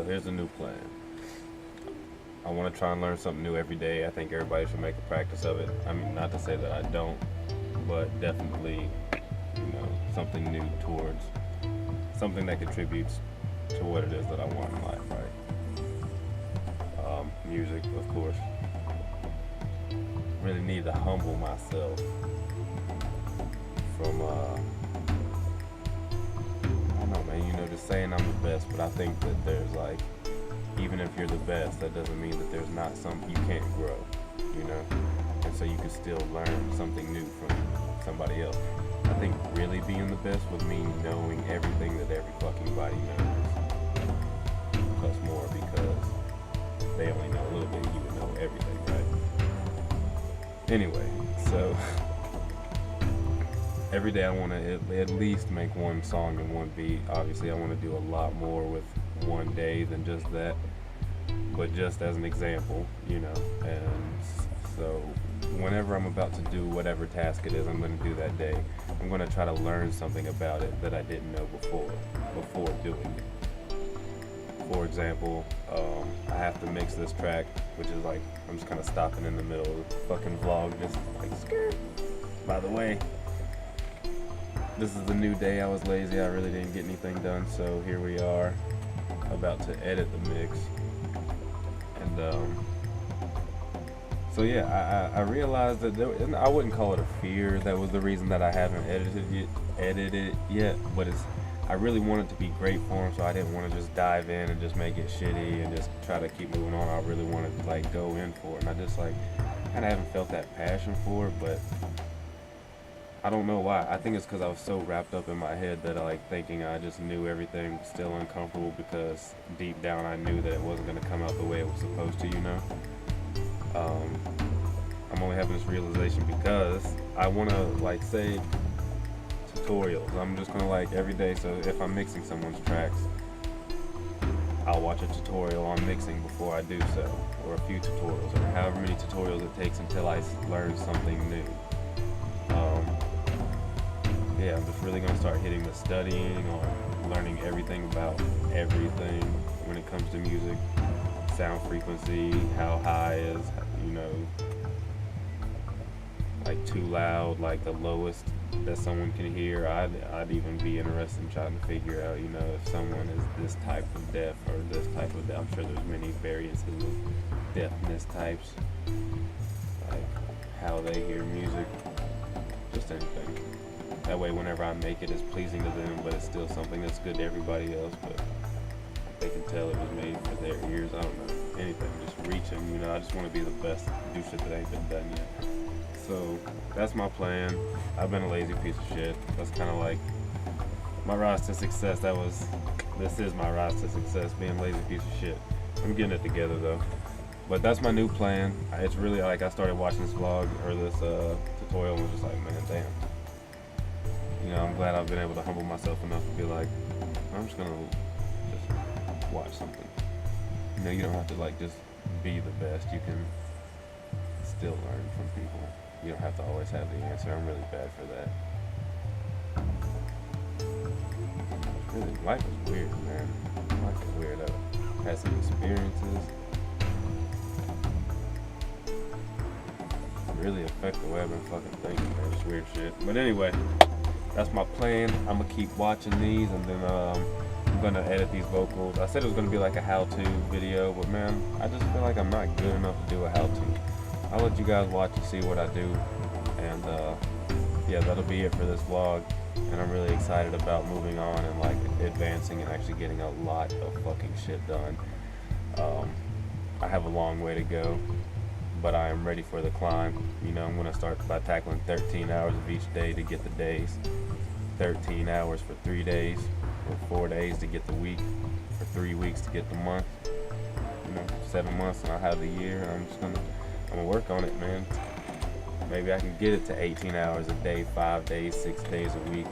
here's a new plan. I want to try and learn something new every day. I think everybody should make a practice of it. I mean, not to say that I don't, but definitely, something new towards something that contributes to what it is that I want in life, right? Music, of course. Really need to humble myself from, I don't know, man, just saying I'm the best, but I think that there's like, even if you're the best, that doesn't mean that there's not you can't grow, and so you can still learn something new from somebody else. I think really being the best would mean knowing everything that every fucking body knows, plus more, because they only know a little bit, you would know everything, right? Anyway, so every day I want to at least make one song and one beat. Obviously I want to do a lot more with one day than just that, but just as an example, and so whenever I'm about to do whatever task it is I'm going to do that day, I'm going to try to learn something about it that I didn't know before doing it. For example, I have to mix this track, which is like, I'm just kind of stopping in the middle of the fucking vlog, just like, skirt. By the way, this is the new day. I was lazy, I really didn't get anything done, so here we are, about to edit the mix. And so yeah, I realized that I wouldn't call it a fear. That was the reason that I haven't edited it yet, but I really wanted to be great for him, so I didn't want to just dive in and just make it shitty and just try to keep moving on. I really wanted to like go in for it, and I just like kind of haven't felt that passion for it, but I don't know why. I think it's because I was so wrapped up in my head that I like thinking I just knew everything was still uncomfortable, because deep down I knew that it wasn't going to come out the way it was supposed to, I'm only having this realization because I want to like say tutorials. I'm just going to like every day, so if I'm mixing someone's tracks, I'll watch a tutorial on mixing before I do so, or a few tutorials, or however many tutorials it takes until I learn something new. Yeah, I'm just really going to start hitting the studying on learning everything about everything when it comes to music. Sound frequency, how high is, like too loud, like the lowest that someone can hear. I'd even be interested in trying to figure out, if someone is this type of deaf or this type of deaf. I'm sure there's many variances of deafness types, like how they hear music, just anything. That way, whenever I make it, it's pleasing to them, but it's still something that's good to everybody else, but they can tell it was made for their ears. I don't know, anything, just reaching, I just want to be the best, do shit that ain't been done yet. So that's my plan. I've been a lazy piece of shit. That's kind of like my rise to success. This is my rise to success, being a lazy piece of shit. I'm getting it together though. But that's my new plan. It's really like, I started watching this vlog or this tutorial and was just like, man, damn. I'm glad I've been able to humble myself enough to be like, I'm just gonna just watch something. You don't have to like just be the best. You can still learn from people. You don't have to always have the answer. I'm really bad for that. Really, life is weird, man. Life is weird. I've had some experiences really affect the way I've been fucking thinking, man. Just weird shit. But anyway, that's my plan. I'm gonna keep watching these, and then I'm gonna edit these vocals. I said it was gonna be like a how-to video, but man, I just feel like I'm not good enough to do a how-to. I'll let you guys watch and see what I do, and yeah, that'll be it for this vlog. And I'm really excited about moving on and like advancing and actually getting a lot of fucking shit done. I have a long way to go, but I am ready for the climb. I'm gonna start by tackling 13 hours of each day to get the days, 13 hours for 3 days, or 4 days to get the week, for 3 weeks to get the month, 7 months and I'll have the year. And I'm gonna work on it, man. Maybe I can get it to 18 hours a day, 5 days, 6 days a week,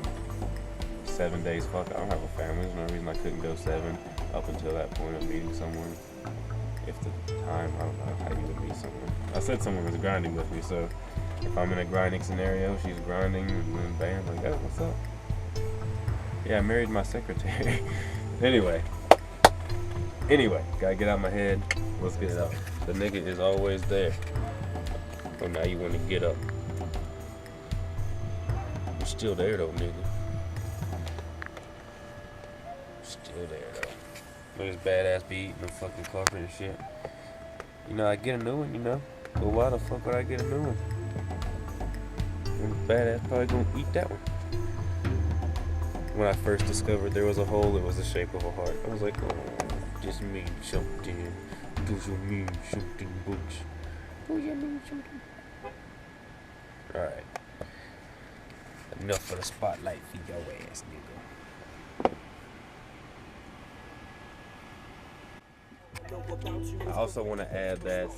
7 days. Fuck, I don't have a family. There's no reason I couldn't go 7 up until that point of meeting someone. If the time, I don't know how you would meet someone. I said someone was grinding with me, so if I'm in a grinding scenario, she's grinding, and then bam, like, oh, what's up? Yeah, I married my secretary. Anyway, Anyway, gotta get out my head. Let's get it out. The nigga is always there. Oh, now you want to get up. You're still there though, nigga. Still there though. Look, this badass be eating the fucking coffee and shit. You know, I get a new one, you know. But why the fuck would I get a new one? And the badass probably gonna eat that one. When I first discovered there was a hole, it was the shape of a heart. I was like, oh, this means something. Does it mean something, books? Does it mean something? Alright. Enough of the spotlight for your ass, nigga. I also want to add that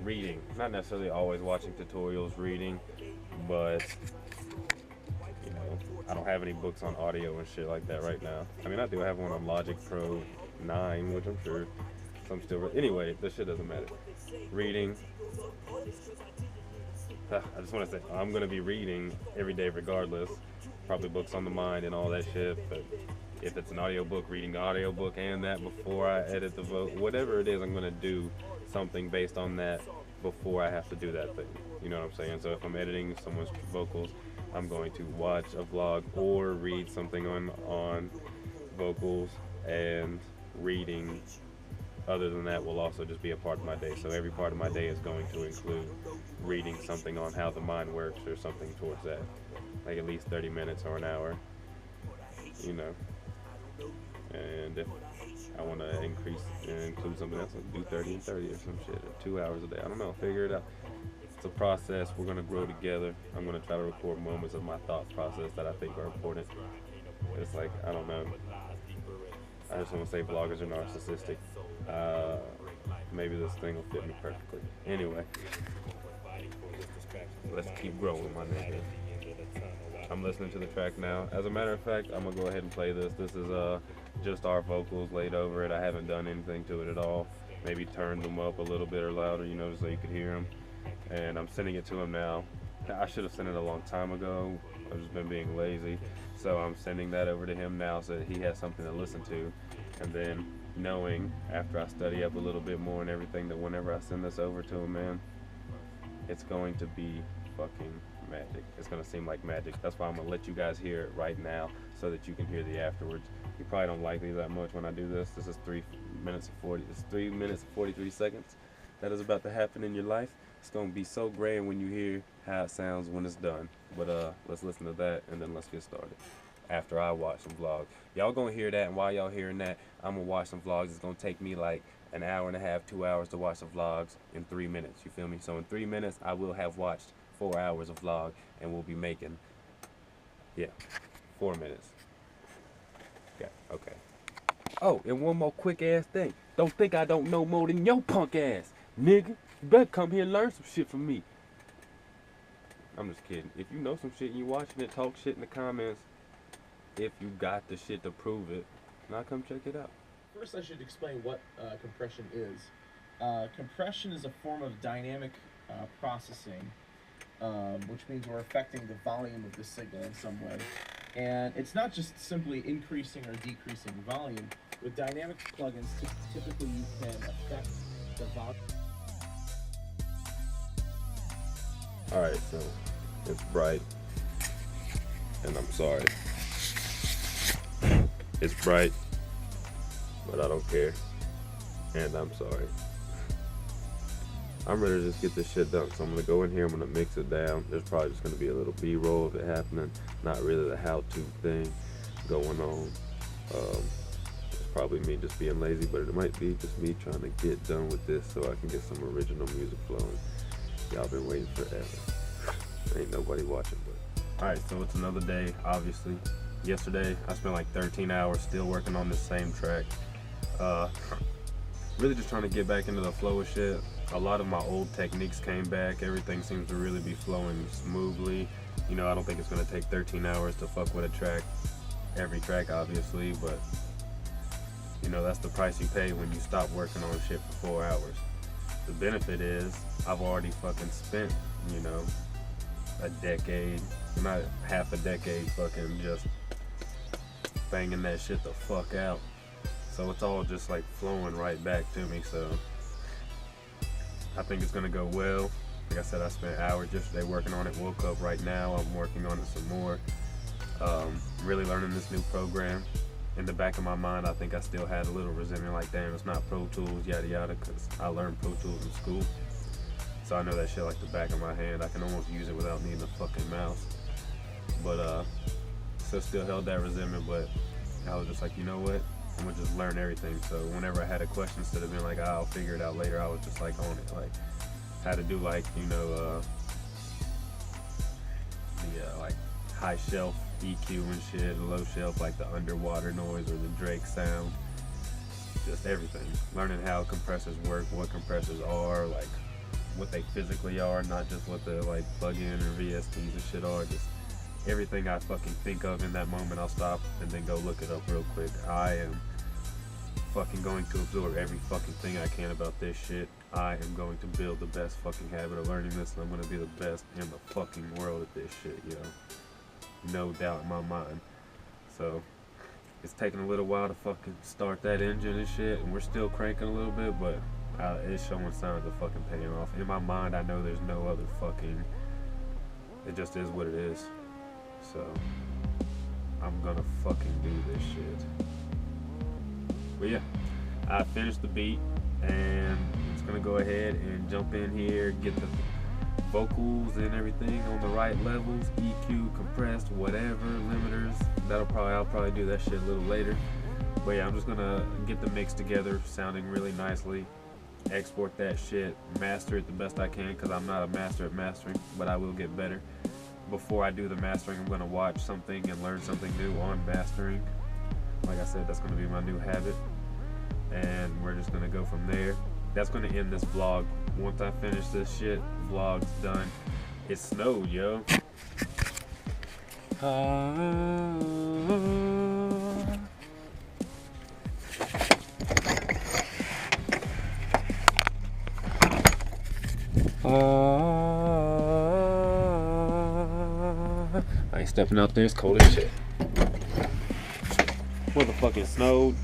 reading, not necessarily always watching tutorials, reading, but you know, I don't have any books on audio and shit like that right now. I mean, I do have one on Logic Pro 9, which I'm sure some still. Anyway, this shit doesn't matter. Reading. I just want to say I'm gonna be reading every day regardless. Probably books on the mind and all that shit. But if it's an audiobook, reading the audiobook and that before I edit the vote, whatever it is, I'm gonna do something based on that before I have to do that thing. You know what I'm saying? So if I'm editing someone's vocals, I'm going to watch a vlog or read something on vocals, and reading other than that will also just be a part of my day. So every part of my day is going to include reading something on how the mind works or something towards that. Like at least 30 minutes or an hour, you know. And if I want to increase and include something else, I'll do 30 and 30 or some shit, or 2 hours a day. I don't know, figure it out. It's a process. We're going to grow together. I'm going to try to record moments of my thought process that I think are important. It's like, I don't know. I just want to say bloggers are narcissistic. Maybe this thing will fit me perfectly. Anyway, let's keep growing, my nigga. I'm listening to the track now. As a matter of fact, I'm going to go ahead and play this. This is just our vocals laid over it. I haven't done anything to it at all. Maybe turned them up a little bit or louder, you know, so you could hear them. And I'm sending it to him now. I should have sent it a long time ago. I've just been being lazy. So I'm sending that over to him now so that he has something to listen to. And then knowing, after I study up a little bit more and everything, that whenever I send this over to him, man, it's going to be fucking magic. It's going to seem like magic. That's why I'm going to let you guys hear it right now so that you can hear the afterwards. You probably don't like me that much when I do this. This is 3 minutes and 43 seconds that is about to happen in your life. It's going to be so grand when you hear how it sounds when it's done. But let's listen to that and then let's get started. After I watch some vlogs. Y'all gonna hear that, and while y'all hearing that, I'm gonna watch some vlogs. It's gonna take me like an hour and a half, 2 hours to watch the vlogs in 3 minutes. You feel me? So in 3 minutes, I will have watched 4 hours of vlog, and we'll be making, 4 minutes. Yeah, okay. Oh, and one more quick ass thing. Don't think I don't know more than your punk ass, nigga. You better come here and learn some shit from me. I'm just kidding. If you know some shit and you watching it, talk shit in the comments. If you got the shit to prove it, now come check it out. First, I should explain what compression is. Compression is a form of dynamic processing, which means we're affecting the volume of the signal in some way. And it's not just simply increasing or decreasing volume. With dynamic plugins, typically you can affect the volume. Alright, so it's bright, and I'm sorry. It's bright, but I don't care, and I'm sorry. I'm ready to just get this shit done, so I'm gonna go in here, I'm gonna mix it down. There's probably just gonna be a little B-roll of it happening, not really the how-to thing going on. It's probably me just being lazy, but it might be just me trying to get done with this so I can get some original music flowing. Y'all been waiting forever. Ain't nobody watching, but. Alright, so it's another day, obviously. Yesterday, I spent like 13 hours still working on this same track. Really just trying to get back into the flow of shit. A lot of my old techniques came back. Everything seems to really be flowing smoothly. You know, I don't think it's gonna take 13 hours to fuck with a track. Every track, obviously, but you know, that's the price you pay when you stop working on shit for 4 hours. The benefit is, I've already fucking spent, you know, a decade, not half a decade fucking just banging that shit the fuck out. So So it's all just like flowing right back to me. So I think it's gonna go well. Like I said, I spent hours yesterday working on it. Woke up right now. I'm working on it some more. Really learning this new program. In the back of my mind, I think I still had a little resentment, like, damn, it's not Pro Tools, yada yada, because I learned Pro Tools in school. So I know that shit like the back of my hand. I can almost use it without needing a fucking mouse. But so still held that resentment, but I was just like, you know what? I'm gonna just learn everything. So whenever I had a question, instead of being like, I'll figure it out later, I was just like on it. Like how to do like, the like high shelf EQ and shit, low shelf like the underwater noise or the Drake sound. Just everything. Learning how compressors work, what compressors are, like what they physically are, not just what the like plug-in or VSTs and shit are. Just everything I fucking think of in that moment, I'll stop and then go look it up real quick. I am fucking going to absorb every fucking thing I can about this shit. I am going to build the best fucking habit of learning this, and I'm gonna be the best in the fucking world at this shit, no doubt in my mind. So it's taking a little while to fucking start that engine and shit, and we're still cranking a little bit, but it's showing signs of fucking paying off. In my mind, I know there's no other fucking, it just is what it is. So I'm gonna fucking do this shit. But yeah, I finished the beat, and it's gonna go ahead and jump in here, get the vocals and everything on the right levels, EQ, compressed, whatever, limiters. I'll probably do that shit a little later. But yeah, I'm just gonna get the mix together, sounding really nicely, export that shit, master it the best I can, because I'm not a master at mastering, but I will get better. Before I do the mastering, I'm gonna watch something and learn something new on mastering. Like I said, that's gonna be my new habit, and we're just gonna go from there. That's gonna end this vlog. Once I finish this shit, vlog's done. It snowed, yo. I ain't stepping out there, it's cold as shit. Motherfucking snowed.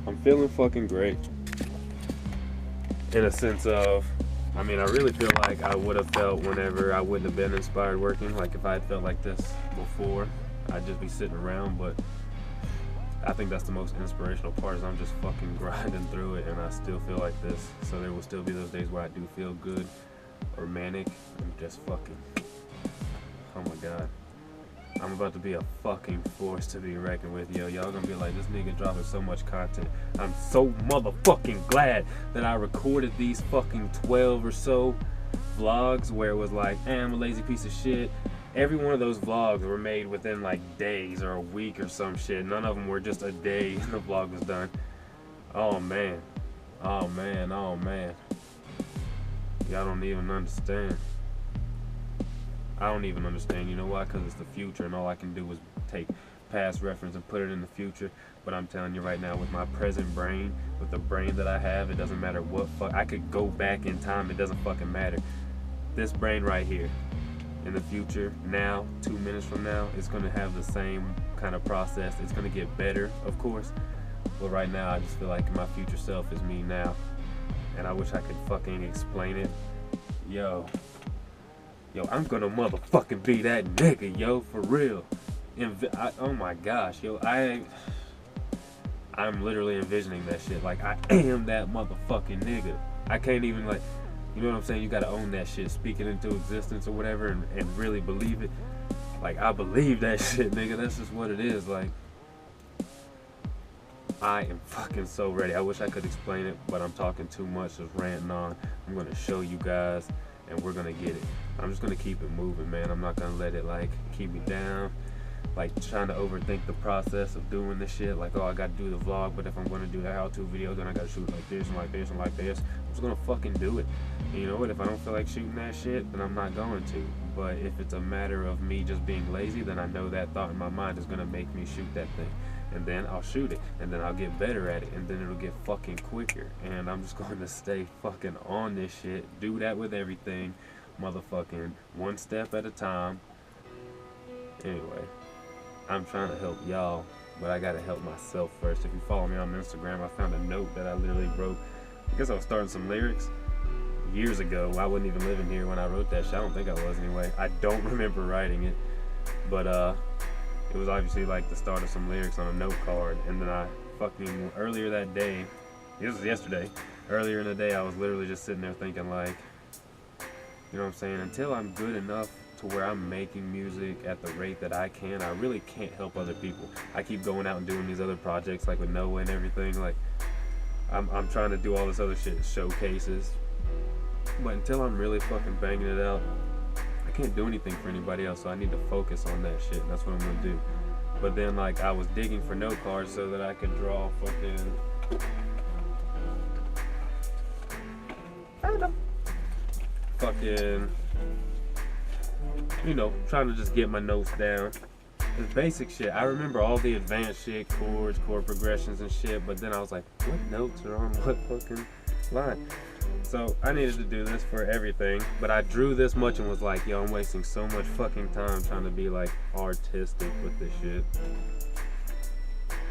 I'm feeling fucking great. In a sense of, I really feel like I would have felt whenever I wouldn't have been inspired working. Like if I had felt like this before, I'd just be sitting around. But I think that's the most inspirational part, is I'm just fucking grinding through it, and I still feel like this. So there will still be those days where I do feel good or manic. I'm just fucking, oh my god. I'm about to be a fucking force to be reckoned with, yo. Y'all gonna be like, this nigga dropping so much content. I'm so motherfucking glad that I recorded these fucking 12 or so vlogs where it was like, I'm a lazy piece of shit. Every one of those vlogs were made within like days or a week or some shit. None of them were just a day and the vlog was done. Oh man. Oh man. Oh man. Y'all don't even understand. I don't even understand, you know why? Because it's the future, and all I can do is take past reference and put it in the future. But I'm telling you right now, with my present brain, with the brain that I have, it doesn't matter what I could go back in time, it doesn't fucking matter. This brain right here, in the future, now, 2 minutes from now, it's gonna have the same kind of process. It's gonna get better, of course. But right now, I just feel like my future self is me now. And I wish I could fucking explain it. Yo, I'm gonna motherfucking be that nigga, yo, for real. Oh my gosh, yo, I'm literally envisioning that shit. Like, I am that motherfucking nigga. I can't even, like, you know what I'm saying? You gotta own that shit, speak it into existence or whatever, and really believe it. Like, I believe that shit, nigga. That's just what it is. Like, I am fucking so ready. I wish I could explain it, but I'm talking too much, just ranting on. I'm gonna show you guys, and we're gonna get it. I'm just gonna keep it moving, man. I'm not gonna let it like keep me down, like trying to overthink the process of doing this shit. Like, oh, I gotta do the vlog, but if I'm gonna do the how-to video, then I gotta shoot like this and like this and like this. I'm just gonna fucking do it. And you know what? If I don't feel like shooting that shit, then I'm not going to. But if it's a matter of me just being lazy, then I know that thought in my mind is gonna make me shoot that thing. And then I'll shoot it, and then I'll get better at it, and then it'll get fucking quicker. And I'm just going to stay fucking on this shit, do that with everything, motherfucking one step at a time. Anyway, I'm trying to help y'all but I gotta help myself first. If you follow me on Instagram, I found a note that I literally wrote. I guess I was starting some lyrics years ago. I wasn't even living here when I wrote that shit. I don't think I was anyway. I don't remember writing it, but it was obviously like the start of some lyrics on a note card. And then I fucking earlier that day, this was yesterday. Earlier in the day, I was literally just sitting there thinking like, you know what I'm saying? Until I'm good enough to where I'm making music at the rate that I can, I really can't help other people. I keep going out and doing these other projects like with Noah and everything. Like I'm trying to do all this other shit, showcases. But until I'm really fucking banging it out, I can't do anything for anybody else. So I need to focus on that shit. And that's what I'm gonna do. But then like I was digging for note cards so that I could draw fucking, you know, trying to just get my notes down. It's basic shit. I remember all the advanced shit, chords, chord progressions and shit, but then I was like, what notes are on what fucking line? So I needed to do this for everything, but I drew this much and was like, yo, I'm wasting so much fucking time trying to be like artistic with this shit.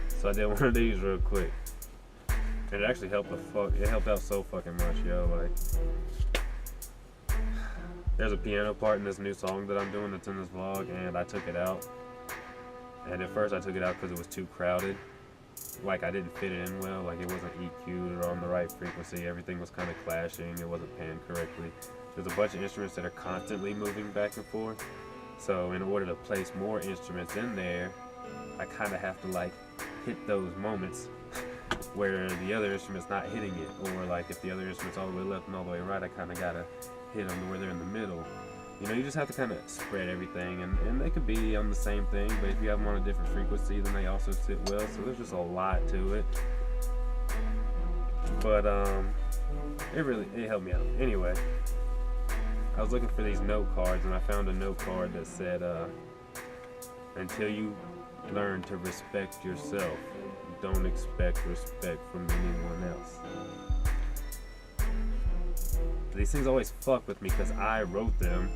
So I did one of these real quick. And it actually helped it helped out so fucking much, yo. Like, there's a piano part in this new song that I'm doing that's in this vlog, and I took it out. And at first I took it out because it was too crowded. Like I didn't fit it in well, like it wasn't EQ'd or on the right frequency. Everything was kind of clashing, it wasn't panned correctly. There's a bunch of instruments that are constantly moving back and forth. So in order to place more instruments in there, I kind of have to like hit those moments where the other instrument's not hitting it. Or like if the other instrument's all the way left and all the way right, I kind of gotta hit them to where they're in the middle. You know, you just have to kind of spread everything, and they could be on the same thing, but if you have them on a different frequency, then they also sit well. So there's just a lot to it. But it helped me out. Anyway, I was looking for these note cards, and I found a note card that said, until you learn to respect yourself, don't expect respect from anyone else. These things always fuck with me because I wrote them,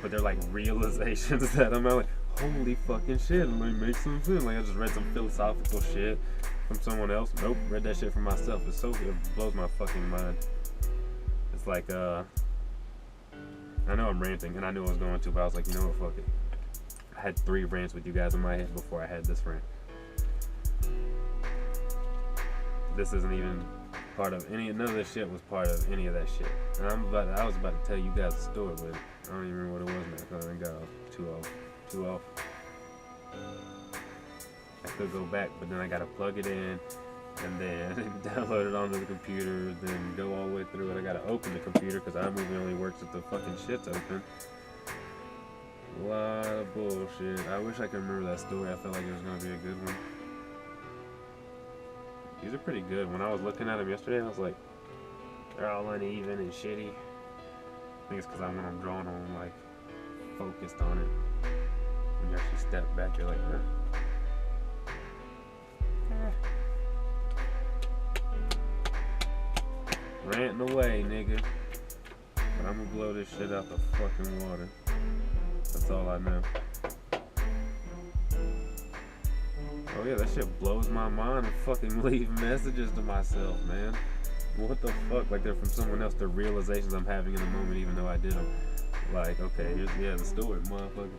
but they're like realizations that I'm like, holy fucking shit, it might make some sense. Like I just read some philosophical shit from someone else. Nope, read that shit for myself. It blows my fucking mind. It's like I know I'm ranting, and I knew I was going to, but I was like, you know what, fuck it. I had 3 rants with you guys in my head before I had this rant. This isn't even part of none of this shit was part of any of that shit. And I was about to tell you guys a story, but I don't even remember what it was now because I got too off. I could go back, but then I gotta plug it in and then download it onto the computer, then go all the way through it. I gotta open the computer because iMovie only works if the fucking shit's open. A lot of bullshit. I wish I could remember that story. I felt like it was gonna be a good one. These are pretty good. When I was looking at them yesterday, I was like, they're all uneven and shitty. I think it's because when I'm drawing on them, like, focused on it. When you actually step back, you're like, ranting away, nigga. But I'm gonna blow this shit out the fucking water. That's all I know. Oh yeah, that shit blows my mind and fucking leave messages to myself, man. What the fuck? Like they're from someone else, the realizations I'm having in the moment, even though I did them. Like, okay, here's the story, motherfucker.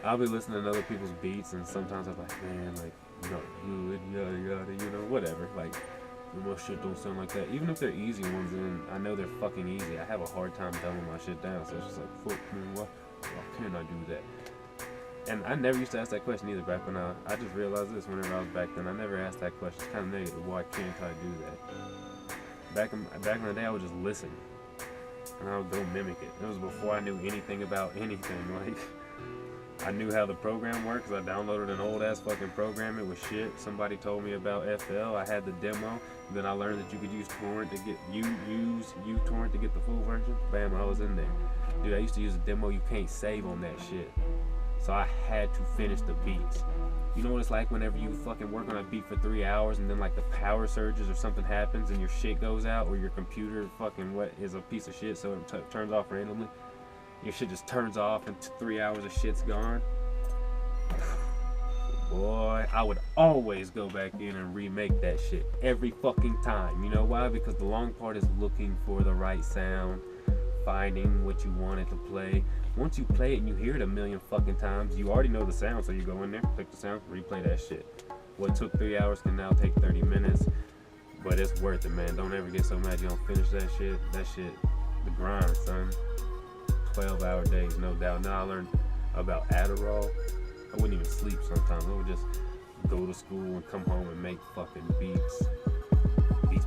I'll be listening to other people's beats, and sometimes I'm like, man, like, you know, good, yada yada, you know, whatever. Like, most shit don't sound like that. Even if they're easy ones, and I know they're fucking easy, I have a hard time dumbing my shit down. So it's just like, fuck, man, why can't I do that? And I never used to ask that question either back when I just realized this whenever I was back then. I never asked that question. It's kind of negative. Why can't I do that? Back in the day, I would just listen. And I would go mimic it. It was before I knew anything about anything. Like, I knew how the program worked because I downloaded an old ass fucking program. It was shit. Somebody told me about FL. I had the demo. Then I learned that you could use torrent to get uTorrent to get the full version. Bam, I was in there. Dude, I used to use a demo. You can't save on that shit. So I had to finish the beats. You know what it's like whenever you fucking work on a beat for 3 hours and then like the power surges or something happens and your shit goes out, or your computer fucking is a piece of shit, so it turns off randomly. Your shit just turns off and 3 hours of shit's gone. boy, I would always go back in and remake that shit every fucking time. You know why? Because the long part is looking for the right sound, finding what you want it to play. Once you play it and you hear it a million fucking times, you already know the sound, so you go in there, pick the sound, replay that shit. What took 3 hours can now take 30 minutes, but it's worth it, man. Don't ever get so mad you don't finish that shit. That shit, the grind, son. 12-hour days, no doubt. Now I learned about Adderall. I wouldn't even sleep sometimes. I would just go to school and come home and make fucking beats. Beats.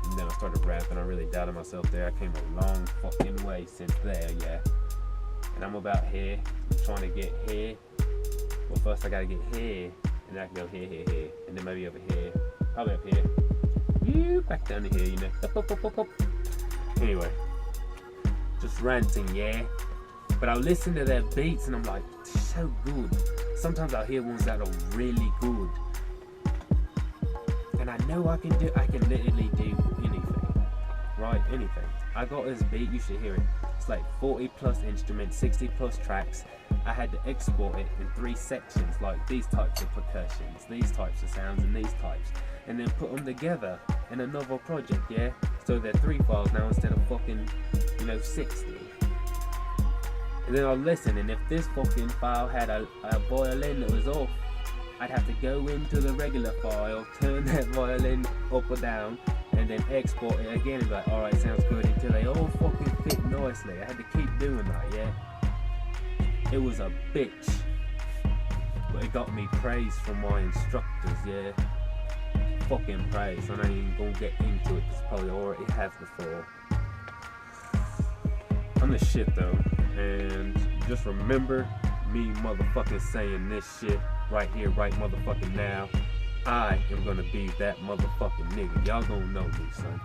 And then I started rapping. I really doubted myself there. I came a long fucking way since there, yeah. And I'm about here. I'm trying to get here. Well, first I gotta get here. And then I can go here. And then maybe over here. Probably up here. Back down to here, you know. Up. Anyway. Just ranting, yeah. But I'll listen to their beats and I'm like, so good. Sometimes I'll hear ones that are really good. And I know I can literally do anything. Right? Anything. I got this beat, you should hear it. It's like 40 plus instruments, 60 plus tracks. I had to export it in 3 sections, like these types of percussions, these types of sounds, and these types. And then put them together in another project, yeah? So they're 3 files now instead of fucking, 60. And then I'll listen, and if this fucking file had a violin that was off, I'd have to go into the regular file, turn that violin up or down, and then export it again and be like, alright, sounds good, until they all fucking fit nicely. I had to keep doing that, yeah? It was a bitch. But it got me praise from my instructors, yeah? Fucking praise. I'm not even gonna get into it, because probably already have before. I'm the shit though, and just remember me motherfucking saying this shit right here, right motherfucking now. I am gonna be that motherfucking nigga. Y'all gonna know me, son.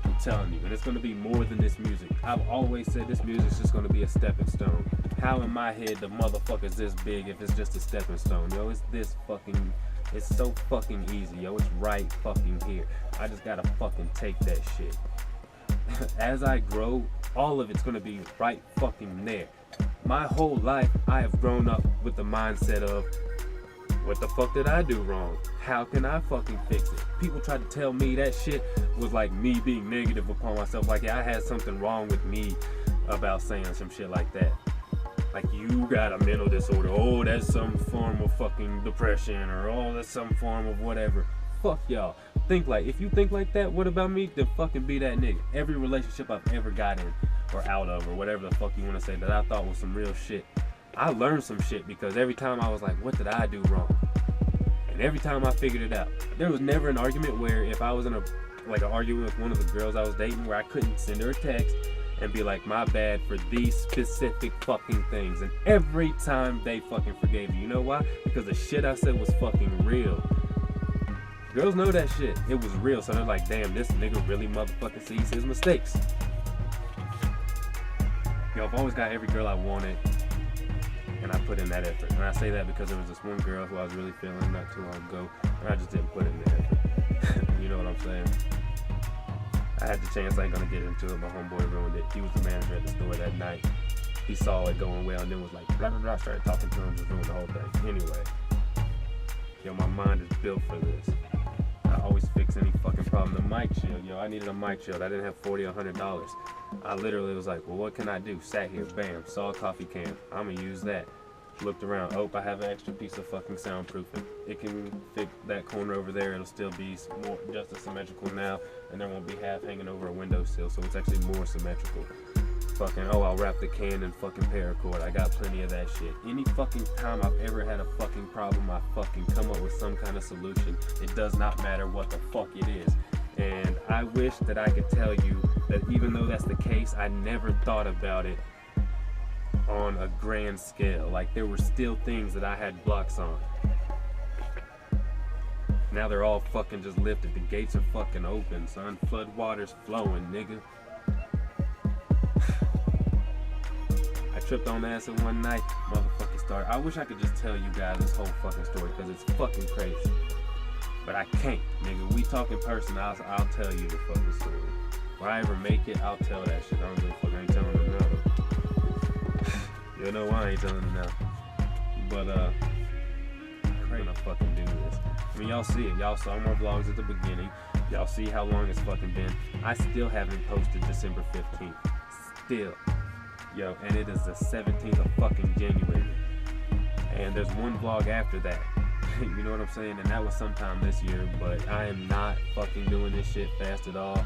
I'm telling you, and it's gonna be more than this music. I've always said this music's just gonna be a stepping stone. How in my head the motherfucker's this big if it's just a stepping stone? Yo, it's this fucking, it's so fucking easy, yo. It's right fucking here. I just gotta fucking take that shit. As I grow, all of it's gonna be right fucking there. My whole life, I have grown up with the mindset of, what the fuck did I do wrong? How can I fucking fix it? People try to tell me that shit was like me being negative upon myself. Like, yeah, I had something wrong with me about saying some shit like that. Like, you got a mental disorder. Oh, that's some form of fucking depression. Or, oh, that's some form of whatever. Fuck y'all. If you think like that, what about me? Then fucking be that nigga. Every relationship I've ever got in, or out of, or whatever the fuck you want to say, that I thought was some real shit, I learned some shit, because every time I was like, what did I do wrong? And every time I figured it out. There was never an argument where, if I was in an argument with one of the girls I was dating, where I couldn't send her a text and be like, my bad for these specific fucking things. And every time they fucking forgave me. You know why? Because the shit I said was fucking real. Girls know that shit. It was real, so they're like, damn, this nigga really motherfucking sees his mistakes. Yo, I've always got every girl I wanted, and I put in that effort. And I say that because there was this one girl who I was really feeling not too long ago, and I just didn't put in the effort. You know what I'm saying? I had the chance, I ain't gonna get into it. My homeboy ruined it. He was the manager at the store that night. He saw it going well, and then was like, blah, blah, blah, started talking to him, just ruined the whole thing. Anyway, yo, my mind is built for this. I always fix any fucking problem. The mic shield, yo, I needed a mic shield. I didn't have $40 or $100. I literally was like, well, what can I do? Sat here, bam, saw a coffee can. I'm gonna use that. Looked around, oh, I have an extra piece of fucking soundproofing. It can fit that corner over there. It'll still be more, just as symmetrical now, and there won't be half hanging over a windowsill, so it's actually more symmetrical. Fucking, oh, I'll wrap the can in fucking paracord. I got plenty of that shit. Any fucking time I've ever had a fucking problem, I fucking come up with some kind of solution. It does not matter what the fuck it is. And I wish that I could tell you that even though that's the case, I never thought about it on a grand scale. Like, there were still things that I had blocks on. Now they're all fucking just lifted. The gates are fucking open, son. Flood water's flowing, nigga. I tripped on acid one night, motherfucking started. I wish I could just tell you guys this whole fucking story, because it's fucking crazy. But I can't, nigga. We talk in person, I'll tell you the fucking story. When I ever make it, I'll tell that shit. I don't give a fuck, I ain't telling them now. You know why I ain't telling them now. But I'm gonna fucking do this. I mean, y'all see it. Y'all saw my vlogs at the beginning. Y'all see how long it's fucking been. I still haven't posted December 15th. Still. Yo, and it is the 17th of fucking January. And there's one vlog after that. You know what I'm saying? And that was sometime this year. But I am not fucking doing this shit fast at all.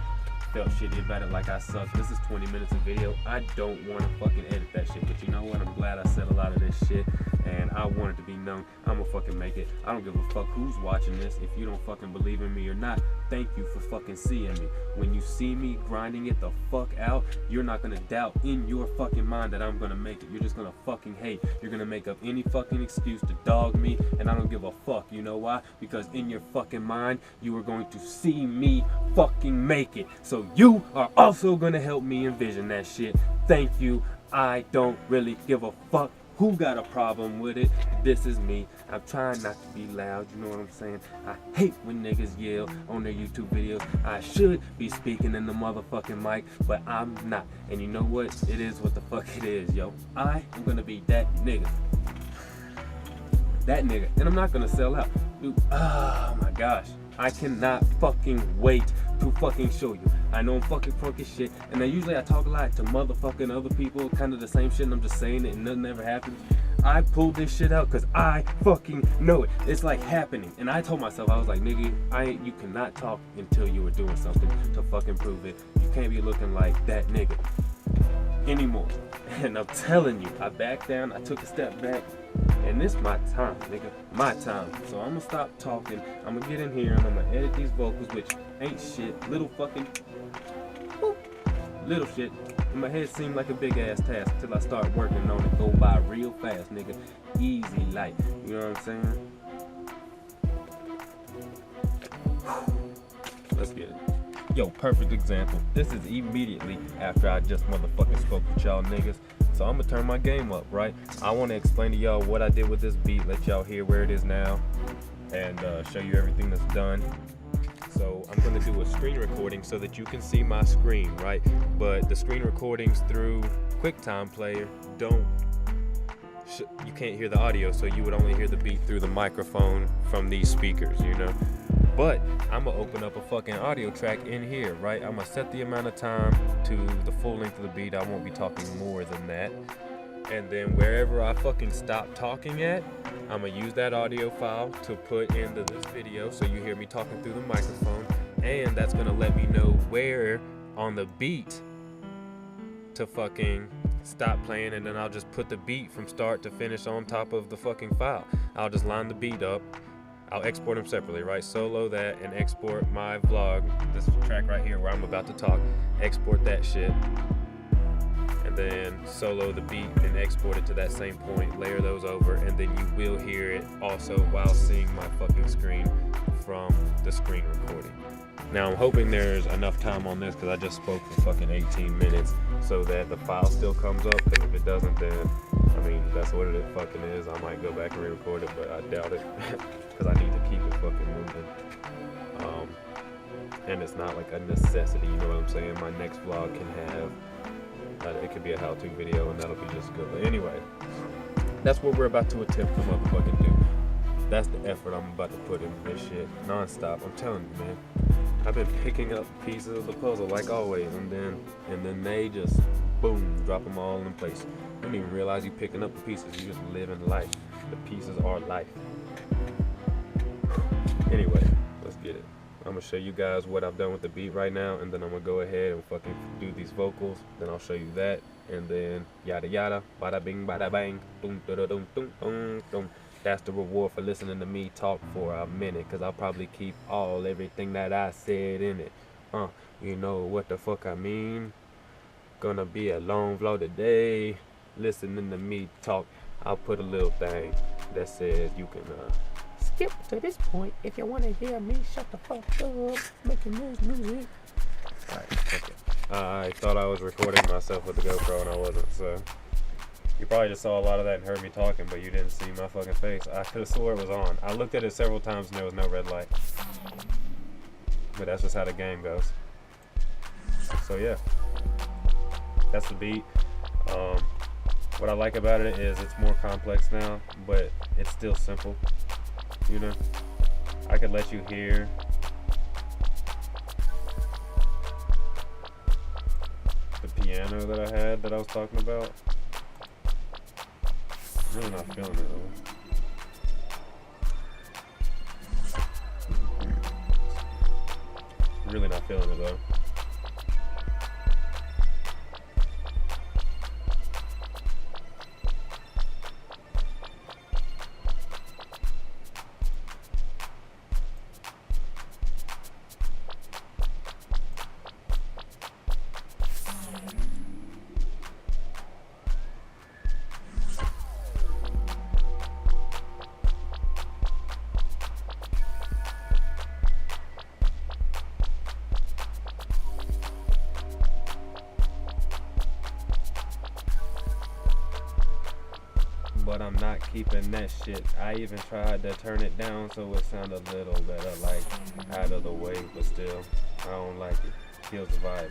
Felt shitty about it like I suck. This is 20 minutes of video. I don't want to fucking edit that shit. But you know what? I'm glad I said a lot of this shit. And I want it to be known. I'm gonna fucking make it. I don't give a fuck who's watching this. If you don't fucking believe in me or not, thank you for fucking seeing me. When you see me grinding it the fuck out, you're not gonna doubt in your fucking mind that I'm gonna make it. You're just gonna fucking hate. You're gonna make up any fucking excuse to dog me, and I don't give a fuck. You know why? Because in your fucking mind, you are going to see me fucking make it. So you are also gonna help me envision that shit. Thank you. I don't really give a fuck who got a problem with it. This is me. I'm trying not to be loud, you know what I'm saying? I hate when niggas yell on their YouTube videos. I should be speaking in the motherfucking mic, but I'm not. And you know what? It is what the fuck it is, yo. I am gonna be that nigga. That nigga. And I'm not gonna sell out. Dude, oh my gosh. I cannot fucking wait to fucking show you. I know I'm fucking drunk as shit, and then usually I talk a lot to motherfucking other people, kind of the same shit, and I'm just saying it and nothing ever happens. I pulled this shit out because I fucking know it. It's like happening. And I told myself, I was like, nigga, you cannot talk until you were doing something to fucking prove it. You can't be looking like that nigga anymore. And I'm telling you, I backed down, I took a step back, and this my time, nigga, my time. So I'm gonna stop talking, I'm gonna get in here, and I'm gonna edit these vocals, which ain't shit, little fucking, whoop, little shit. In my head seemed like a big ass task until I start working on it, go by real fast, nigga, easy light, you know what I'm saying? Let's get it. Yo, perfect example. This is immediately after I just motherfucking spoke with y'all niggas. So I'm gonna turn my game up, right? I wanna explain to y'all what I did with this beat, let y'all hear where it is now, and show you everything that's done. So I'm gonna do a screen recording so that you can see my screen, right? But the screen recordings through QuickTime Player you can't hear the audio, so you would only hear the beat through the microphone from these speakers, you know? But I'm gonna open up a fucking audio track in here, right? I'm gonna set the amount of time to the full length of the beat. I won't be talking more than that. And then wherever I fucking stop talking at, I'm gonna use that audio file to put into this video so you hear me talking through the microphone. And that's gonna let me know where on the beat to fucking stop playing, and then I'll just put the beat from start to finish on top of the fucking file. I'll just line the beat up. I'll export them separately, right? Solo that and export my vlog, this track right here where I'm about to talk, export that shit, and then solo the beat and export it to that same point, layer those over, and then you will hear it also while seeing my fucking screen from the screen recording. Now I'm hoping there's enough time on this because I just spoke for fucking 18 minutes so that the file still comes up, because if it doesn't, then I mean, that's what it fucking is. I might go back and re-record it, but I doubt it because I need to keep it fucking moving. And it's not like a necessity, you know what I'm saying? My next vlog can have, it could be a how-to video, and that'll be just good. But anyway, that's what we're about to attempt to motherfucking do. That's the effort I'm about to put in this shit non-stop. I'm telling you, man. I've been picking up pieces of the puzzle like always, and then they just boom, drop them all in place. You don't even realize you're picking up the pieces. You just living life. The pieces are life. Anyway, let's get it. I'm gonna show you guys what I've done with the beat right now, and then I'm gonna go ahead and fucking do these vocals. Then I'll show you that, and then yada yada, bada bing, bada bang, boom, da da dum, dum, dum, dum. That's the reward for listening to me talk for a minute, cause I'll probably keep everything that I said in it. You know what the fuck I mean? Gonna be a long vlog today. Listening to me talk. I'll put a little thing that says you can skip to this point if you want to hear me shut the fuck up making this music. Alright, okay. I thought I was recording myself with the GoPro and I wasn't, so you probably just saw a lot of that and heard me talking, but you didn't see my fucking face. I could have swore it was on. I looked at it several times and there was no red light. But that's just how the game goes. So yeah, that's the beat. What I like about it is it's more complex now, but it's still simple. You know, I could let you hear the piano that I had that I was talking about. I'm really not feeling it though. Really not feeling it though. But I'm not keeping that shit. I even tried to turn it down so it sounded a little better, like out of the way, but still, I don't like it. Kills the vibe.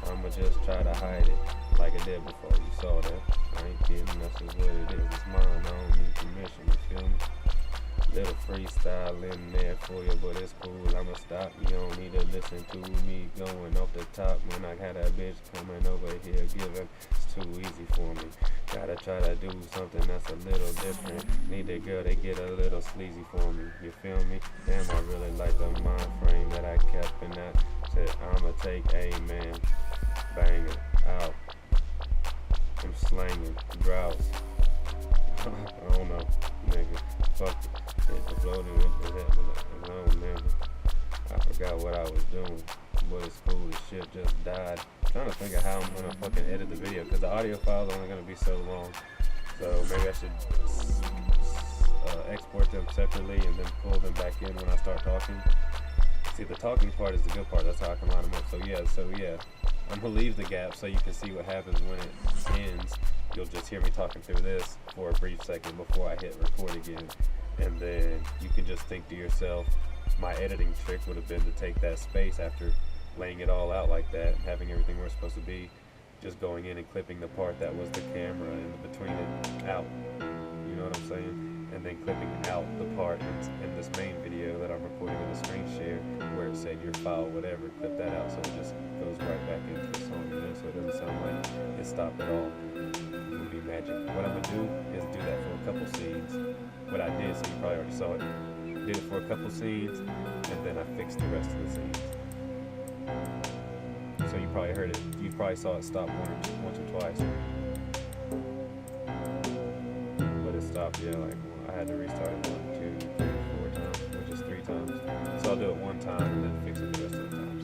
I'ma just try to hide it like I did before. You saw that. I ain't kidding, that's just what it is. It's mine, I don't need permission, you feel me? Little freestyle in there for you, but it's cool. I'ma stop. You don't need to listen to me going off the top. When I had that bitch coming over here giving, it's too easy for me. Gotta try to do something that's a little different. Need a girl to get a little sleazy for me. You feel me? Damn, I really like the mind frame that I kept in that. Said I'ma take a man, bang it out. I'm slanging, grouse. I don't know, nigga. Fuck it. Hit the floating with the head, but I don't remember. I forgot what I was doing, but it's cool. The shit just died. I'm trying to think of how I'm gonna fucking edit the video because the audio files are only gonna be so long. So maybe I should export them separately and then pull them back in when I start talking. See, the talking part is the good part. That's how I can line them up. So yeah, I'm gonna leave the gap so you can see what happens when it ends. You'll just hear me talking through this for a brief second before I hit record again. And then you can just think to yourself, my editing trick would have been to take that space after laying it all out like that and having everything where it's supposed to be, just going in and clipping the part that was the camera and between it out. You know what I'm saying? And then clipping out the part in this main video that I'm recording in the screen share where it said your file, whatever, clip that out so it just goes right back into the song, you know, so it doesn't sound like it stopped at all. Movie magic. What I'm gonna do is do that for a couple scenes. What I did, so you probably already saw it, did it for a couple scenes, and then I fixed the rest of the scenes. So you probably heard it, you probably saw it stop once or twice. But it stopped, yeah, like I had to restart it 1, 2, 3, 4 times, which is 3 times. So I'll do it one time and then fix it the rest of the times.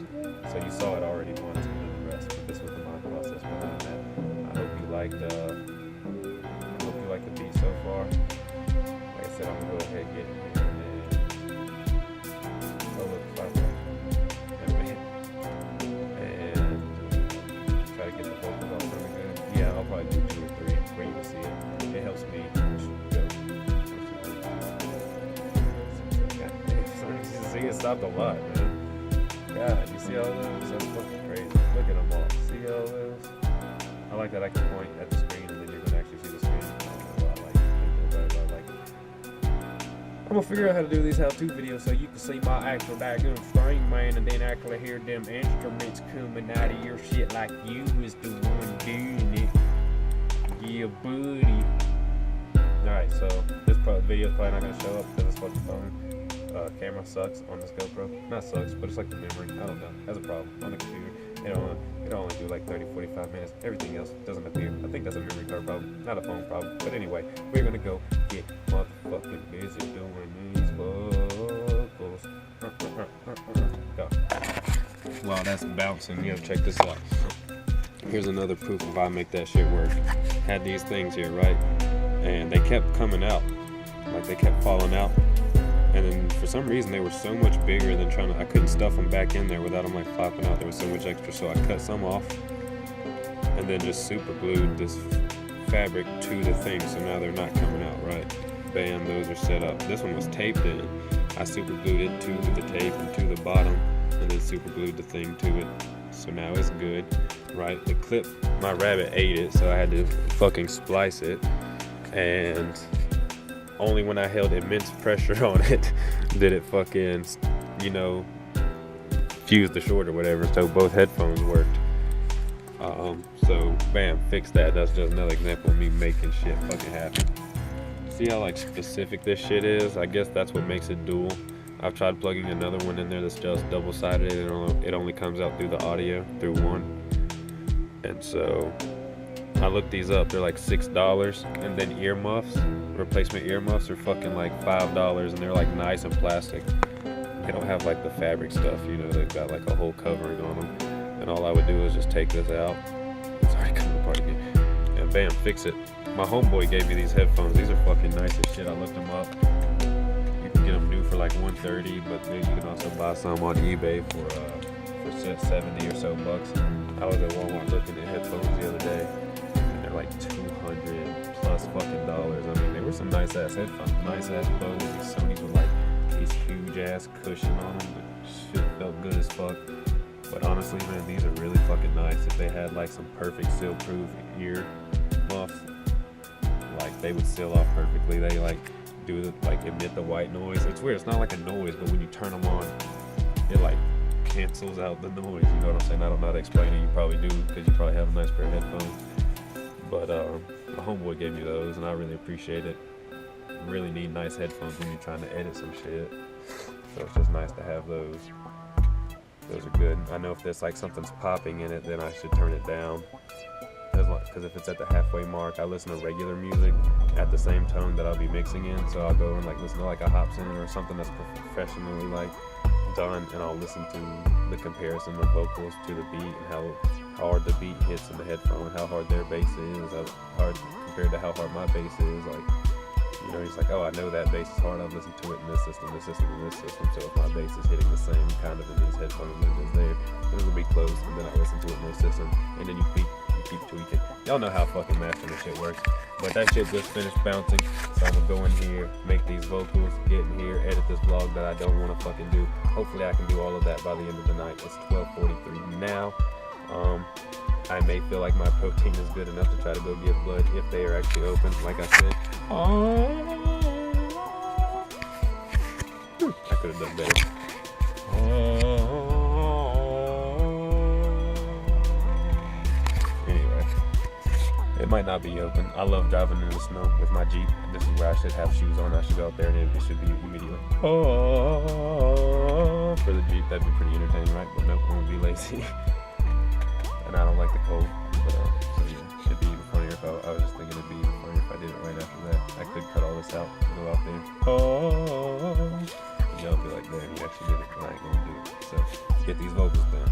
So you saw it already once and then the rest, but this was the mind process behind that. I hope you liked the beat so far. Like I said, I'm gonna go ahead and get in here and try to get the vocals off really good. Yeah, I'll probably do 2 or 3 where you can see it. It helps me. See, it stopped a lot, man. God, you see all those? That's fucking crazy. Look at them all. See all those? I like that I can point at the screen and then you're gonna actually see the screen. I'm gonna figure out how to do these how-to videos so you can see my actual daggone screen, man, and then actually hear them instruments coming out of your shit like you was the one doing it. Yeah, buddy. Alright, so this video's probably not gonna show up because it's fucking phone. Camera sucks on this GoPro. Not sucks, but it's like the memory. I don't know. Has a problem on the computer. It'll only do like 30-45 minutes. Everything else doesn't appear. I think that's a memory card problem, not a phone problem. But anyway, we're gonna go get motherfucking busy doing these vocals. Go. Wow, that's bouncing. Yo, check this out. Here's another proof of I make that shit work. Had these things here, right? And they kept coming out. Like they kept falling out. And then for some reason they were so much bigger than I couldn't stuff them back in there without them like flopping out. There was so much extra, so I cut some off and then just super glued this fabric to the thing, so now they're not coming out, right? Bam, those are set up. This one was taped in. I super glued it to the tape and to the bottom and then super glued the thing to it. So now it's good. right? The clip, my rabbit ate it, so I had to fucking splice it. And only when I held immense pressure on it did it fucking, you know, fuse the short or whatever. So both headphones worked. So bam, fix that. That's just another example of me making shit fucking happen. See how like specific this shit is? I guess that's what makes it dual. I've tried plugging another one in there that's just double-sided, and it only comes out through the audio through one. And so I looked these up. They're like $6, and then earmuffs, replacement earmuffs, are fucking like $5, and they're like nice and plastic. They don't have like the fabric stuff, you know. They've got like a whole covering on them. And all I would do is just take this out. It's already coming apart again. And bam, fix it. My homeboy gave me these headphones. These are fucking nice as shit. I looked them up. You can get them new for like $130, but then you can also buy some on eBay for 70 or so bucks. I was at Walmart looking at headphones the other day, and they're like $200 plus fucking dollars. I mean, they were some nice ass headphones, nice ass Bose. These Sonys with like these huge ass cushion on them. The shit felt good as fuck. But honestly, man, these are really fucking nice. If they had like some perfect seal-proof ear muffs, like they would seal off perfectly. They like emit the white noise. It's weird. It's not like a noise, but when you turn them on, it like cancels out the noise. You know what I'm saying? I don't know how to explain it. You probably do, because you probably have a nice pair of headphones. But my homeboy gave me those, and I really appreciate it. You really need nice headphones when you're trying to edit some shit. So it's just nice to have those. Those are good. I know if there's like something's popping in it, then I should turn it down. Because if it's at the halfway mark, I listen to regular music at the same tone that I'll be mixing in. So I'll go and like listen to like a hop center or something that's professionally like done, and I'll listen to the comparison of vocals to the beat and how hard the beat hits in the headphone, how hard their bass is, how hard compared to how hard my bass is. Like, you know, he's like, oh, I know that bass is hard. I've listened to it in this system, this system, and this system. So if my bass is hitting the same kind of in these headphones as it is there, then it'll be close. And then I listen to it in this system, and then you keep tweaking. Y'all know how fucking mastering this shit works. But that shit just finished bouncing, so I'm gonna go in here, make these vocals, get in here, edit this vlog that I don't want to fucking do. Hopefully I can do all of that by the end of the night. It's 12:43 now. I may feel like my protein is good enough to try to go give blood if they are actually open, like I said. I could have done better. Anyway, it might not be open. I love driving in the snow with my Jeep. This is where I should have shoes on. I should go out there and it should be immediately. For the Jeep, that'd be pretty entertaining, right? But nope, I won't be lazy. And I don't like the cold, but so yeah, should be even funnier if I was just thinking it'd be even funnier if I did it right after that. I could cut all this out and go out there. And y'all be like, damn, he actually did it, and I ain't gonna do it. So let's get these vocals done.